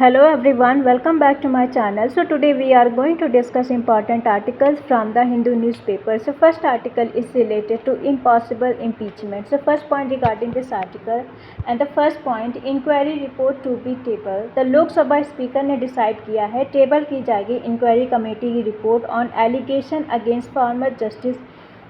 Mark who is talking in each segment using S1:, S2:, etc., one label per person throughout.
S1: Hello everyone, welcome back to my channel. So today we are going to discuss important articles from the Hindu newspaper. So first article is related to impossible impeachment. So first point regarding this article and the first point, inquiry report to be table. The Lok Sabha speaker ने decide किया है table की जाएगी inquiry committee की report on allegation against former justice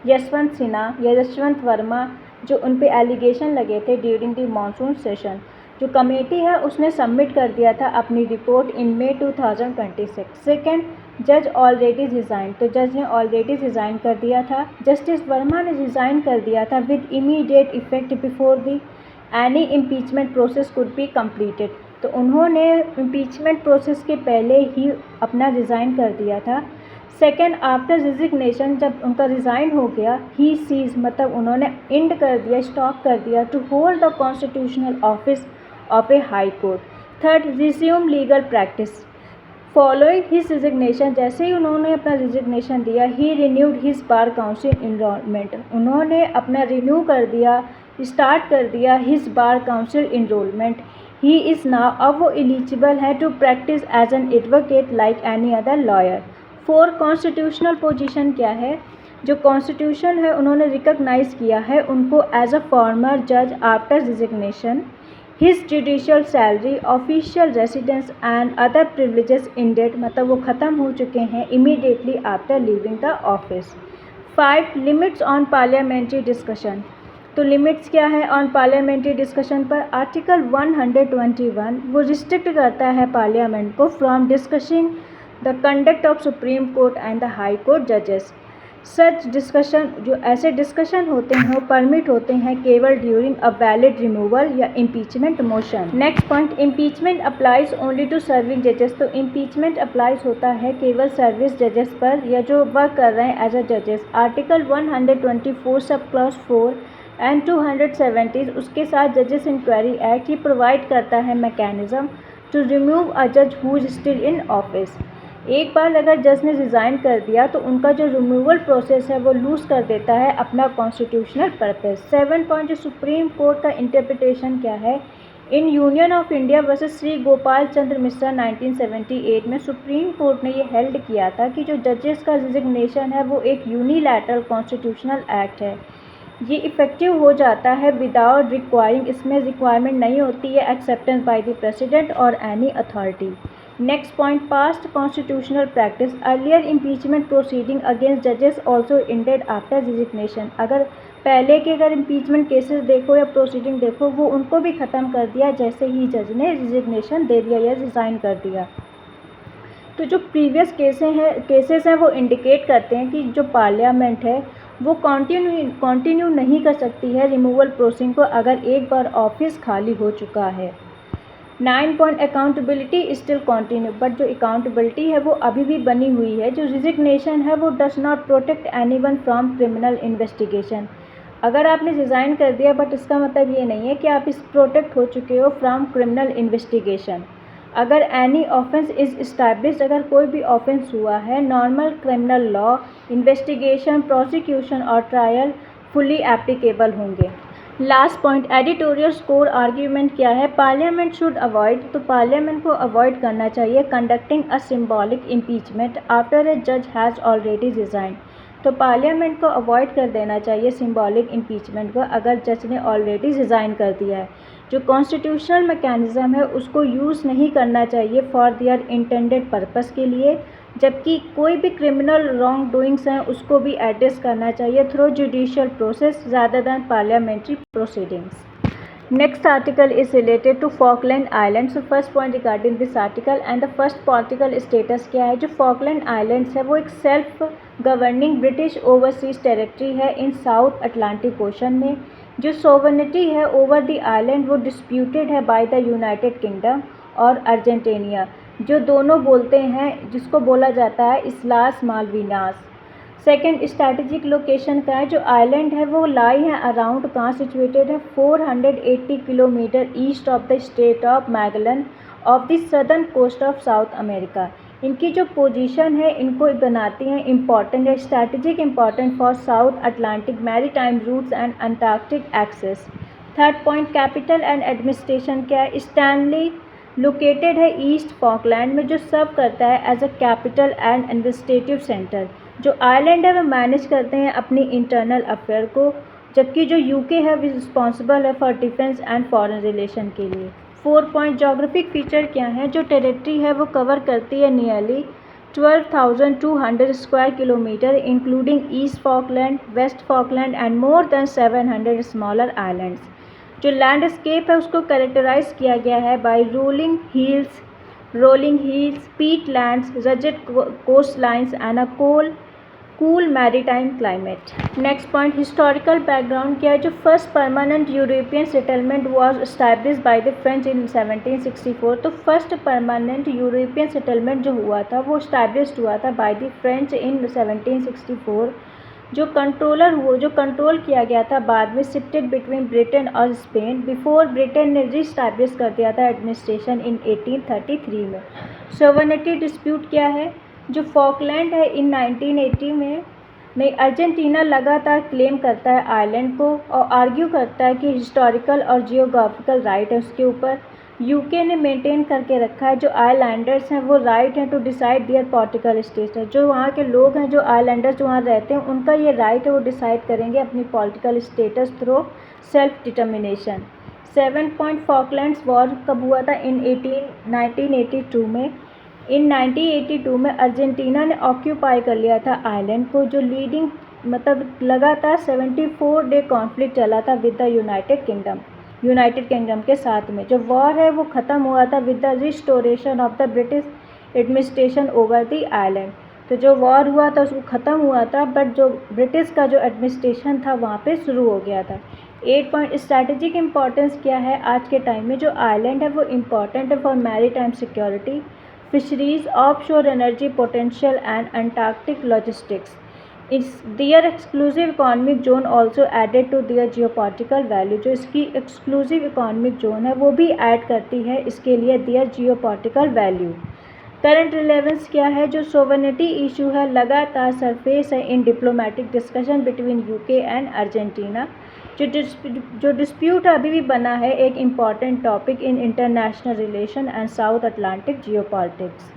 S1: Yashwant Sinha या यशवंत वर्मा जो उन पे एलिगेशन लगे थे ड्यूरिंग द मॉनसून सेशन। जो कमेटी है उसने सबमिट कर दिया था अपनी रिपोर्ट इन मई 2026। सेकेंड, जज ऑलरेडी रिज़ाइन, तो जज ने ऑलरेडी रिज़ाइन कर दिया था। जस्टिस वर्मा ने रिज़ाइन कर दिया था with immediate effect before the any impeachment process could be completed, तो उन्होंने इम्पीचमेंट प्रोसेस के पहले ही अपना रिज़ाइन कर दिया था। सेकेंड, आफ्टर रिजिग्नेशन, जब उनका रिज़ाइन हो गया, ही सीज मतलब उन्होंने इंड कर दिया, स्टॉप कर दिया to hold the constitutional office of a high court. Third, resume legal practice following his resignation, जैसे ही उन्होंने अपना रिजिग्नेशन दिया, he renewed his bar council enrolment, उन्होंने अपना रिन्यू कर दिया, स्टार्ट कर दिया his bar council enrolment. He is now, अब वो एलिजिबल है to practice as an advocate like any other lawyer. Four, constitutional position क्या है? जो कॉन्स्टिट्यूशन है उन्होंने रिकॉग्नाइज़ किया है उनको एज अ फॉर्मर जज after resignation. His judicial salary, official residence and other privileges ended, मतलब वो ख़त्म हो चुके हैं immediately after leaving the office. 5, limits on parliamentary discussion, तो लिमिट्स क्या है ऑन पार्लियामेंट्री डिस्कशन पर? आर्टिकल 121 वो रिस्ट्रिक्ट करता है पार्लियामेंट को from discussing the conduct of supreme court and the high court जजेस। सच डिस्कशन, जो ऐसे डिस्कशन होते हैं वो परमिट होते हैं केवल ड्यूरिंग अ वैलिड रिमूवल या impeachment motion. Next point, impeachment applies only to serving जजेस, तो इम्पीचमेंट अप्लाइज होता है केवल सर्विस जजेस पर या जो वर्क कर रहे हैं एज अ जजेस। आर्टिकल 124 सब क्लॉज 4 एंड 270 उसके साथ जजेस इंक्वायरी एक्ट ही प्रोवाइड करता है मैकेनिज्म टू रिमूव अ जज who is still in office. एक बार अगर जज ने रिज़ाइन कर दिया तो उनका जो रिमूवल प्रोसेस है वो लूज़ कर देता है अपना कॉन्स्टिट्यूशनल पर्पस। 7 पॉइंट, जो सुप्रीम कोर्ट का इंटरप्रिटेशन क्या है? In Union of India versus Shri Gopal Chandra Mishra 1978 में सुप्रीम कोर्ट ने ये हेल्ड किया था कि जो जजेस का रिजिग्नेशन है वो एक यूनिलैटरल कॉन्स्टिट्यूशनल एक्ट है, ये इफ़ेक्टिव हो जाता है विदाउट रिक्वायरिंग, इसमें रिक्वायरमेंट नहीं होती है एक्सेप्टेंस बाय द प्रेसिडेंट और any authority. Next point, past constitutional practice, earlier impeachment proceeding against जजेस ऑल्सो इंडेड आफ्टर रिजिग्नेशन, अगर पहले के अगर इम्पीचमेंट केसेस देखो या प्रोसीडिंग देखो वो उनको भी ख़त्म कर दिया जैसे ही जज ने रिजिग्नेशन दे दिया या रिज़ाइन कर दिया। तो जो प्रीवियस केसेस हैं वो इंडिकेट करते हैं कि जो पार्लियामेंट है वो कंटिन्यू नहीं कर सकती है रिमूवल प्रोसीडिंग को अगर एक बार ऑफिस खाली हो चुका है। 9 point, accountability still continue, but जो अकाउंटेबिलिटी है वो अभी भी बनी हुई है। जो रिजिग्नेशन है वो does not protect anyone from criminal investigation, अगर आपने रिज़ाइन कर दिया बट इसका मतलब ये नहीं है कि आप इस प्रोटेक्ट हो चुके हो फ्रॉम क्रिमिनल इन्वेस्टिगेशन। अगर एनी ऑफेंस इज़ इस्टेब्लिश, अगर कोई भी ऑफेंस हुआ है, normal criminal law investigation, prosecution और ट्रायल फुली एप्लीकेबल होंगे। Last point, editorial score argument क्या है? पार्लियामेंट शुड अवॉइड, तो पार्लियामेंट को अवॉइड करना चाहिए conducting a symbolic impeachment after a जज हैज़ ऑलरेडी रिज़ाइन, तो पार्लियामेंट को अवॉइड कर देना चाहिए सिंबॉलिक इम्पीचमेंट को अगर जज ने ऑलरेडी रिज़ाइन कर दिया है। जो कॉन्स्टिट्यूशनल मैकेनिज़्म है उसको यूज़ नहीं करना चाहिए फॉर देयर इंटेंडेड पर्पस के लिए, जबकि कोई भी क्रिमिनल रॉन्ग डूइंग्स हैं उसको भी एड्रेस करना चाहिए थ्रू जुडिशियल प्रोसेस ज़्यादा than parliamentary proceedings. Next article is related to Falkland Islands. So first point regarding this article and the first political status क्या है? जो Falkland Islands है वो एक self governing British overseas territory है इन south Atlantic ocean में। जो sovereignty है ओवर द आइलैंड वो डिस्प्यूटेड है बाय द यूनाइटेड किंगडम और अर्जेंटीना, जो दोनों बोलते हैं, जिसको बोला जाता है इस्लास मालविनास। सेकेंड, स्ट्रैटेजिक लोकेशन का है, जो आइलैंड है वो लाई है अराउंड कहाँ सिचुएटेड है? 480 kilometre east of the state of Magellan of the southern coast of South America. इनकी जो पोजीशन है इनको बनाती हैं इम्पॉर्टेंट है, strategic important for South Atlantic maritime routes and Antarctic access. Third point, capital and administration क्या है? Stanley located है ईस्ट फॉकलैंड में, जो सर्व करता है as a capital and investigative centre. जो आइलैंड है वो मैनेज करते हैं अपनी इंटरनल अफेयर को, जबकि जो यूके है वो रिस्पॉन्सिबल है for defence and foreign relation के लिए। 4 पॉइंट जोग्राफिक फीचर क्या है? जो टेरिटरी है वो कवर करती है nearly 12,200 square kilometre, including East Falkland, West Falkland and more than 700 smaller islands. जो लैंडस्केप है उसको कैरेक्टराइज किया गया है by rolling hills, peat lands, rugged coast lines and a cool maritime climate. Next point, historical background क्या है? जो first permanent European settlement was established by the French in 1764। तो फर्स्ट परमानेंट यूरोपियन सेटलमेंट जो हुआ था वो established हुआ था बाय द फ्रेंच इन 1764। जो कंट्रोल किया गया था बाद में शिफ्टेड बिटवीन ब्रिटेन और स्पेन। बिफोर ब्रिटेन ने रीस्टैब्लिश कर दिया था एडमिनिस्ट्रेशन इन 1833 में। सोवरेनिटी डिस्प्यूट क्या है? जो फॉकलैंड है इन 1980 में अर्जेंटीना लगातार क्लेम करता है आइलैंड को और आर्ग्यू करता है कि हिस्टोरिकल और जियोग्राफिकल राइट है उसके ऊपर। यूके ने मेंटेन करके रखा है जो आइलैंडर्स हैं वो राइट है to decide their political status. जो वहाँ के लोग हैं, जो आइलैंडर्स जो वहाँ रहते हैं, उनका ये राइट है, वो डिसाइड करेंगे अपनी political status through self determination. 7 point Falklands war कब हुआ था? इन 1982 में। इन 1982 में अर्जेंटीना ने ऑक्यूपाई कर लिया था आइलैंड को, जो लगातार 74 डे कॉन्फ्लिक्ट चला था विद द यूनाइटेड किंगडम के साथ में। जो वॉर है वो ख़त्म हुआ था with the restoration of the British administration over the island. तो जो वॉर हुआ था उसको ख़त्म हुआ था, बट जो ब्रिटिश का जो एडमिनिस्ट्रेशन था वहाँ पे शुरू हो गया था। 8 पॉइंट स्ट्रैटेजिक इंपॉर्टेंस क्या है आज के टाइम में? जो आइलैंड है वो इम्पॉर्टेंट है for maritime security, fisheries, offshore energy potential and Antarctic logistics. Their exclusive economic zone also added to their geopolitical value। जो इसकी exclusive economic zone है वो भी ऐड करती है इसके लिए their geopolitical value। Current relevance क्या है? जो सोवरेनिटी इशू है लगातार सरफेस है in diplomatic discussion between UK and Argentina. जो डिस्प्यूट अभी भी बना है एक important topic in international relation and South Atlantic geopolitics.